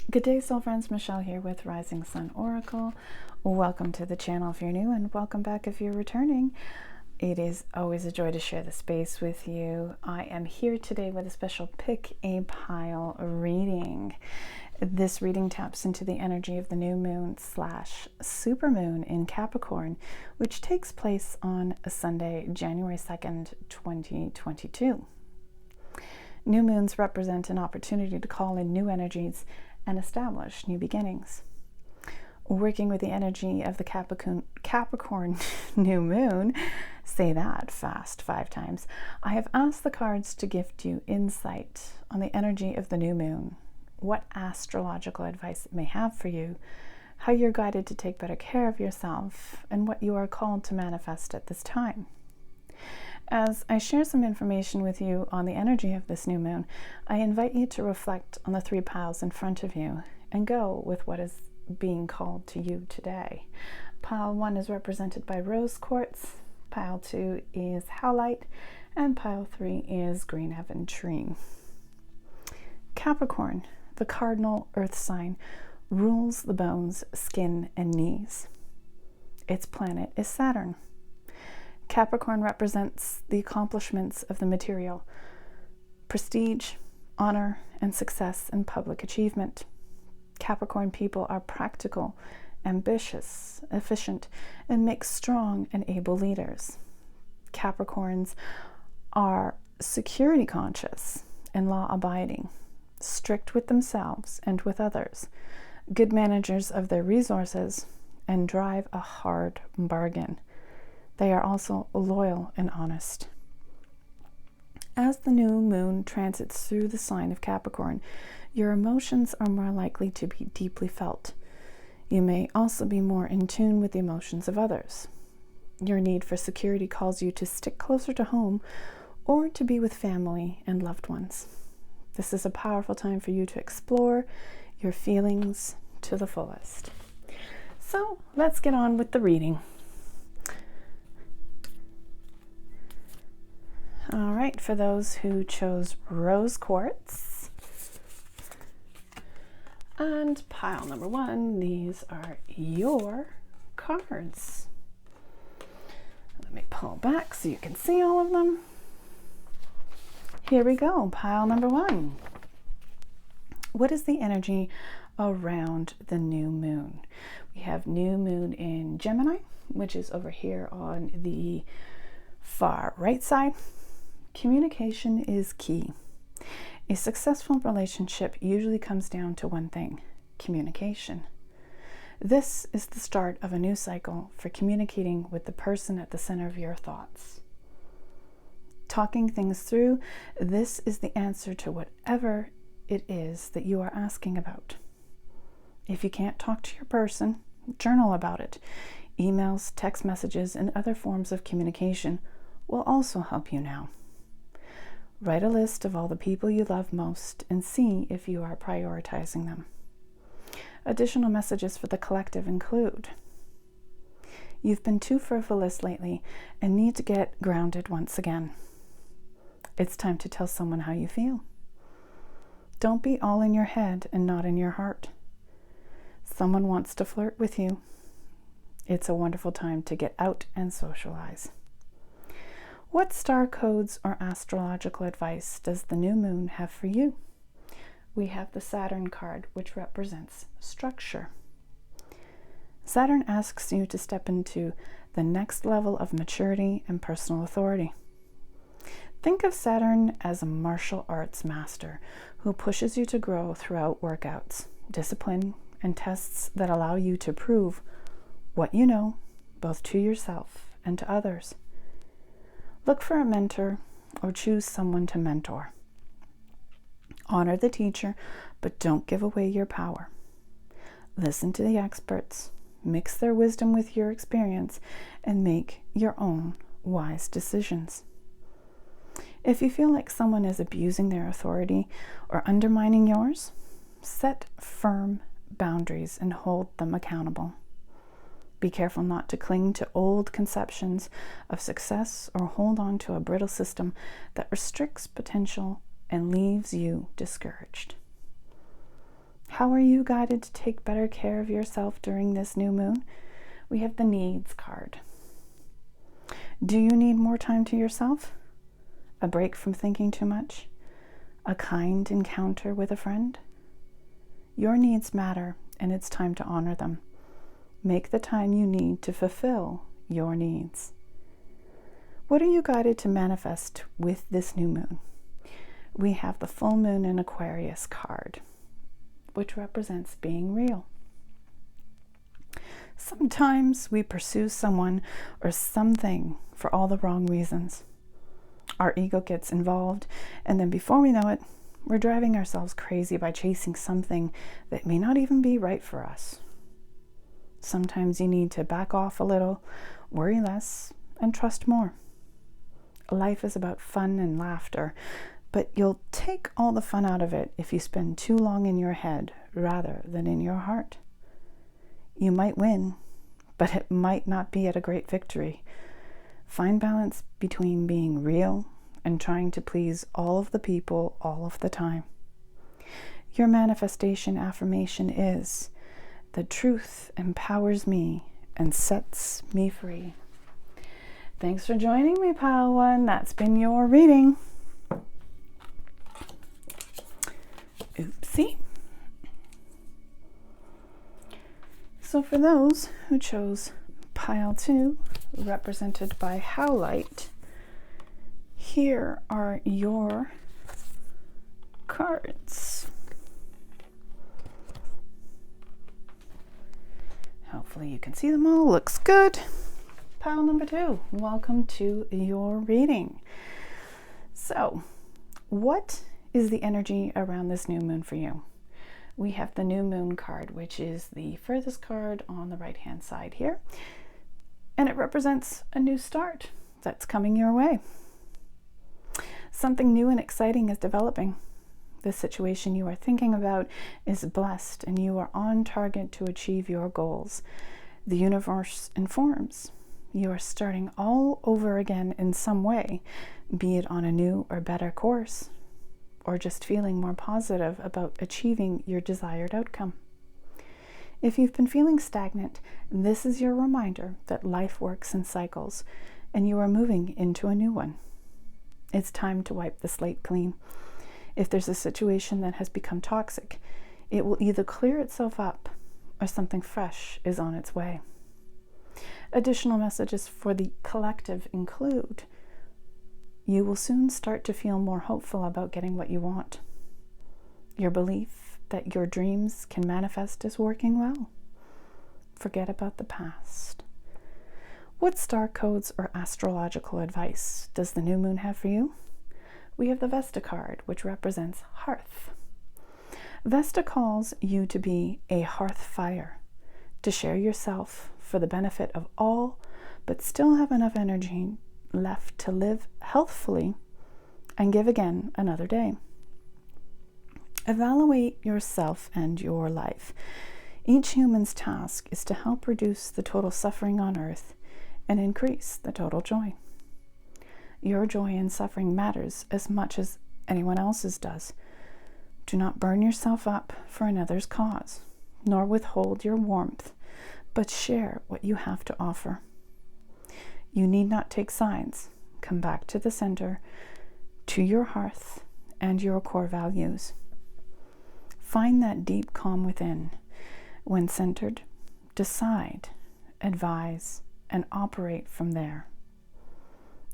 Good day, soul friends. Michelle here with Rising Sun Oracle. Welcome to the channel if you're new, and welcome back if you're returning. It is always a joy to share the space with you. I am here today with a special Pick a Pile reading. This reading taps into the energy of the new moon / supermoon in Capricorn, which takes place on Sunday, January 2nd, 2022. New moons represent an opportunity to call in new energies and establish new beginnings. Working with the energy of the Capricorn new moon, say that fast 5 times, I have asked the cards to gift you insight on the energy of the new moon, what astrological advice it may have for you, how you're guided to take better care of yourself, and what you are called to manifest at this time. As I share some information with you on the energy of this new moon, I invite you to reflect on the 3 piles in front of you and go with what is being called to you today. Pile 1 is represented by rose quartz, pile 2 is howlite, and pile 3 is green aventurine. Capricorn, the cardinal earth sign, rules the bones, skin, and knees. Its planet is Saturn. Capricorn represents the accomplishments of the material, prestige, honor, and success in public achievement. Capricorn people are practical, ambitious, efficient, and make strong and able leaders. Capricorns are security conscious and law-abiding, strict with themselves and with others, good managers of their resources, and drive a hard bargain. They are also loyal and honest. As the new moon transits through the sign of Capricorn, your emotions are more likely to be deeply felt. You may also be more in tune with the emotions of others. Your need for security calls you to stick closer to home or to be with family and loved ones. This is a powerful time for you to explore your feelings to the fullest. So let's get on with the reading. All right, for those who chose rose quartz and pile number 1, these are your cards. Let me pull back so you can see all of them. Here we go, pile number 1. What is the energy around the new moon? We have new moon in Gemini, which is over here on the far right side. Communication is key. A successful relationship usually comes down to one thing: communication. This is the start of a new cycle for communicating with the person at the center of your thoughts. Talking things through, this is the answer to whatever it is that you are asking about. If you can't talk to your person, journal about it. Emails, text messages, and other forms of communication will also help you now. Write a list of all the people you love most and see if you are prioritizing them. Additional messages for the collective include: you've been too frivolous lately and need to get grounded once again. It's time to tell someone how you feel. Don't be all in your head and not in your heart. Someone wants to flirt with you. It's a wonderful time to get out and socialize. What star codes or astrological advice does the new moon have for you? We have the Saturn card, which represents structure. Saturn asks you to step into the next level of maturity and personal authority. Think of Saturn as a martial arts master who pushes you to grow throughout workouts, discipline, and tests that allow you to prove what you know, both to yourself and to others. Look for a mentor or choose someone to mentor. Honor the teacher, but don't give away your power. Listen to the experts, mix their wisdom with your experience, and make your own wise decisions. If you feel like someone is abusing their authority or undermining yours, set firm boundaries and hold them accountable. Be careful not to cling to old conceptions of success or hold on to a brittle system that restricts potential and leaves you discouraged. How are you guided to take better care of yourself during this new moon? We have the needs card. Do you need more time to yourself? A break from thinking too much? A kind encounter with a friend? Your needs matter, and it's time to honor them. Make the time you need to fulfill your needs. What are you guided to manifest with this new moon? We have the full moon in Aquarius card, which represents being real. Sometimes we pursue someone or something for all the wrong reasons. Our ego gets involved, and then before we know it, we're driving ourselves crazy by chasing something that may not even be right for us. Sometimes you need to back off a little, worry less, and trust more. Life is about fun and laughter, but you'll take all the fun out of it if you spend too long in your head rather than in your heart. You might win, but it might not be at a great victory. Find balance between being real and trying to please all of the people all of the time. Your manifestation affirmation is, the truth empowers me and sets me free. Thanks for joining me, Pile One. That's been your reading. Oopsie. So for those who chose Pile 2, represented by Howlite, here are your cards. Hopefully you can see them all. Looks good. Pile number 2, welcome to your reading. So, what is the energy around this new moon for you? We have the new moon card, which is the furthest card on the right hand side here, and it represents a new start that's coming your way. Something new and exciting is developing. The situation you are thinking about is blessed, and you are on target to achieve your goals. The universe informs you are starting all over again in some way, be it on a new or better course, or just feeling more positive about achieving your desired outcome. If you've been feeling stagnant, this is your reminder that life works in cycles, and you are moving into a new one. It's time to wipe the slate clean. If there's a situation that has become toxic, it will either clear itself up or something fresh is on its way. Additional messages for the collective include: you will soon start to feel more hopeful about getting what you want. Your belief that your dreams can manifest is working well. Forget about the past. What star codes or astrological advice does the new moon have for you? We have the Vesta card, which represents hearth. Vesta calls you to be a hearth fire, to share yourself for the benefit of all, but still have enough energy left to live healthfully and give again another day. Evaluate yourself and your life. Each human's task is to help reduce the total suffering on earth and increase the total joy. Your joy and suffering matters as much as anyone else's does. Do not burn yourself up for another's cause, nor withhold your warmth, but share what you have to offer. You need not take sides. Come back to the center, to your hearth and your core values. Find that deep calm within. When centered, decide, advise, and operate from there.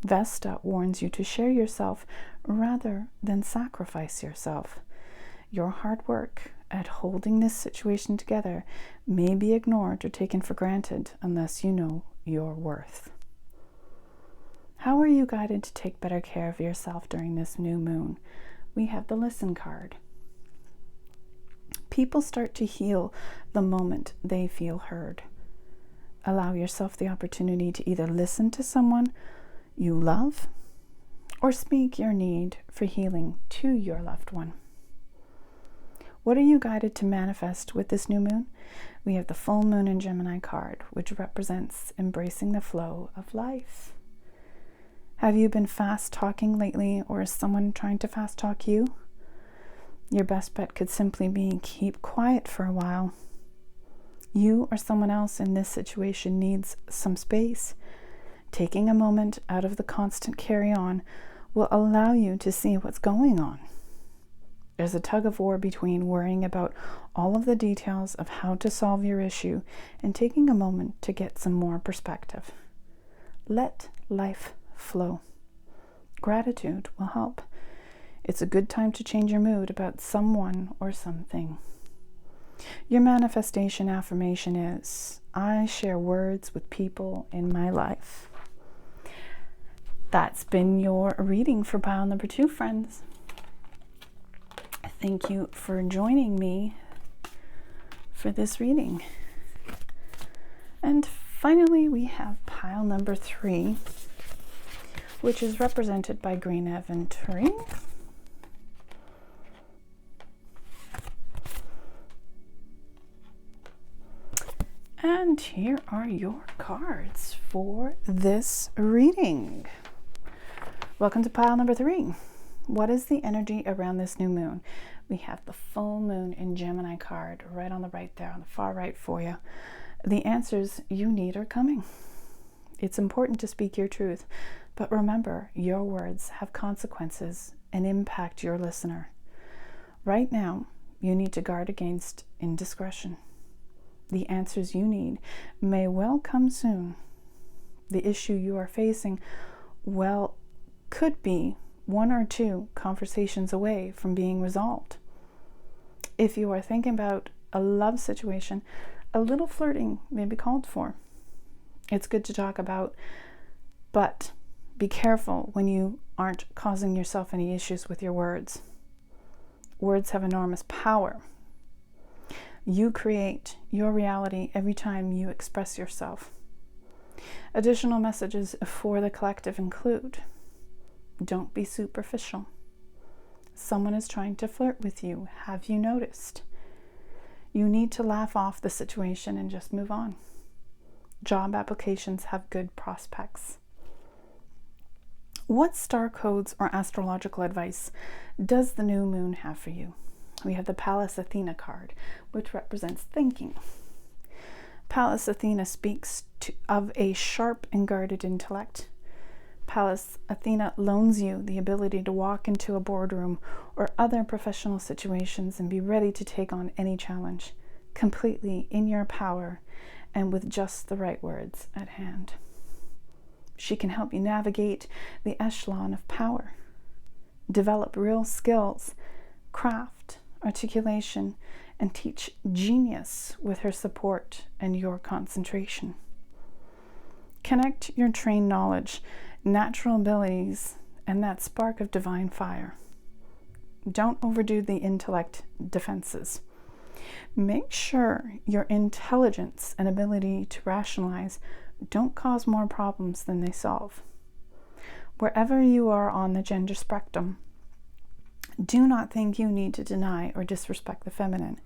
Vesta warns you to share yourself rather than sacrifice yourself. Your hard work at holding this situation together may be ignored or taken for granted unless you know your worth. How are you guided to take better care of yourself during this new moon? We have the Listen card. People start to heal the moment they feel heard. Allow yourself the opportunity to either listen to someone you love or speak your need for healing to your loved one. What are you guided to manifest with this new moon? We have the full moon in Gemini card, which represents embracing the flow of life. Have you been fast talking lately, or is someone trying to fast talk you? Your best bet could simply be keep quiet for a while. You or someone else in this situation needs some space. Taking a moment out of the constant carry-on will allow you to see what's going on. There's a tug of war between worrying about all of the details of how to solve your issue and taking a moment to get some more perspective. Let life flow. Gratitude will help. It's a good time to change your mood about someone or something. Your manifestation affirmation is, I share words with people in my life. That's been your reading for pile number 2, friends. Thank you for joining me for this reading. And finally, we have pile number 3, which is represented by green inventory. And here are your cards for this reading. Welcome to pile number 3. What is the energy around this new moon? We have the full moon in Gemini card right on the right there, on the far right for you. The answers you need are coming. It's important to speak your truth, but remember, your words have consequences and impact your listener. Right now, you need to guard against indiscretion. The answers you need may well come soon. The issue you are facing, could be 1 or 2 conversations away from being resolved. If you are thinking about a love situation, a little flirting may be called for. It's good to talk about, but be careful when you aren't causing yourself any issues with your words. Words have enormous power. You create your reality every time you express yourself. Additional messages for the collective include, don't be superficial. Someone is trying to flirt with you. Have you noticed? You need to laugh off the situation and just move on. Job applications have good prospects. What star codes or astrological advice does the new moon have for you? We have the Pallas Athena card, which represents thinking. Pallas Athena speaks of a sharp and guarded intellect. Pallas Athena loans you the ability to walk into a boardroom or other professional situations and be ready to take on any challenge, completely in your power and with just the right words at hand. She can help you navigate the echelon of power, develop real skills, craft, articulation, and teach genius with her support and your concentration. Connect your trained knowledge, natural abilities, and that spark of divine fire. Don't overdo the intellect defenses. Make sure your intelligence and ability to rationalize don't cause more problems than they solve. Wherever you are on the gender spectrum, do not think you need to deny or disrespect the feminine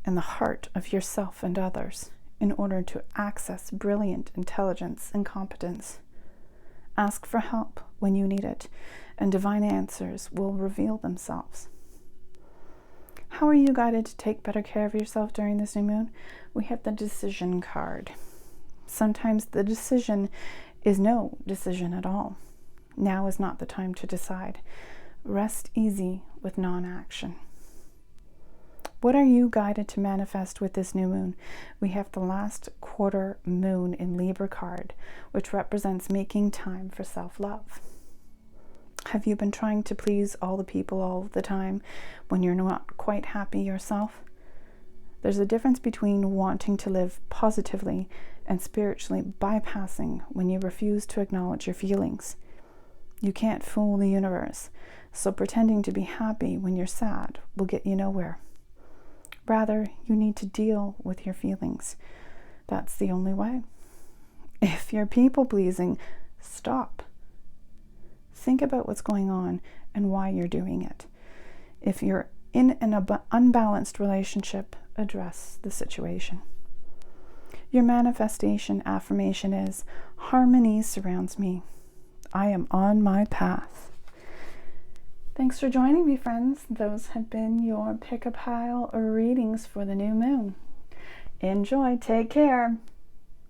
and the heart of yourself and others in order to access brilliant intelligence and competence. Ask for help when you need it, and divine answers will reveal themselves. How are you guided to take better care of yourself during this new moon? We have the decision card. Sometimes the decision is no decision at all. Now is not the time to decide. Rest easy with non-action. What are you guided to manifest with this new moon? We have the last quarter moon in Libra card, which represents making time for self-love. Have you been trying to please all the people all the time when you're not quite happy yourself? There's a difference between wanting to live positively and spiritually bypassing when you refuse to acknowledge your feelings. You can't fool the universe, so pretending to be happy when you're sad will get you nowhere. Rather, you need to deal with your feelings. That's the only way. If you're people-pleasing, stop. Think about what's going on and why you're doing it. If you're in an unbalanced relationship, address the situation. Your manifestation affirmation is, harmony surrounds me. I am on my path. Thanks for joining me, friends. Those have been your pick-a-pile readings for the new moon. Enjoy. Take care.